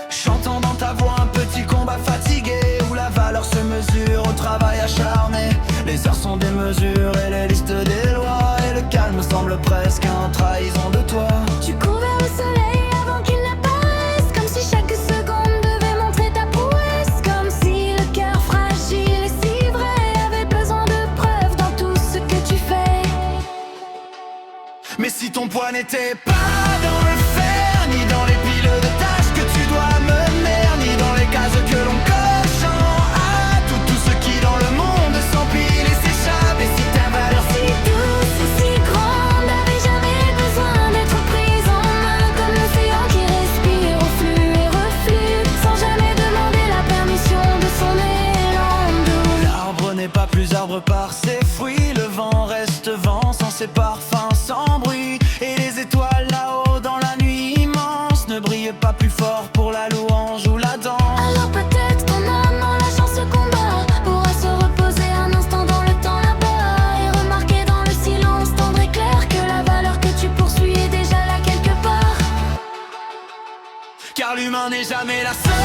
Chantant dans ta voix un petit combat fatigué, où la valeur se mesure au travail acharné. Les heures sont démesurées, les listes des lois, et le calme semble presque en trahison de toi. Tu cours vers le soleil avant qu'il n'apparaisse, comme si chaque seconde devait montrer ta prouesse, comme si le cœur fragile et si vrai avait besoin de preuves dans tout ce que tu fais. Mais si ton poids n'était pas dans le fer, ni dans les piles de tâches que tu dois mener, ni dans les cases que l'on coche en A, tout ce qui dans le monde s'empile et s'échappe. Et si ta valeur Si douce et si grande n'avait jamais besoin d'être prise en main, comme l'océan qui respire au flux et reflue, sans jamais demander la permission de son élan doux. l'arbre n'est pas plus arbre par ses fruits, le vent reste vent sans ses parfums, sans bruit. Et les étoiles là-haut dans la nuit immense ne brillent pas plus fort pour la louange ou la danse. Alors peut-être ton âme dans la chance combat pourra se reposer un instant dans le temps là-bas, et remarquer dans le silence tendre et clair que la valeur que tu poursuis est déjà là quelque part. Car l'humain n'est jamais la seule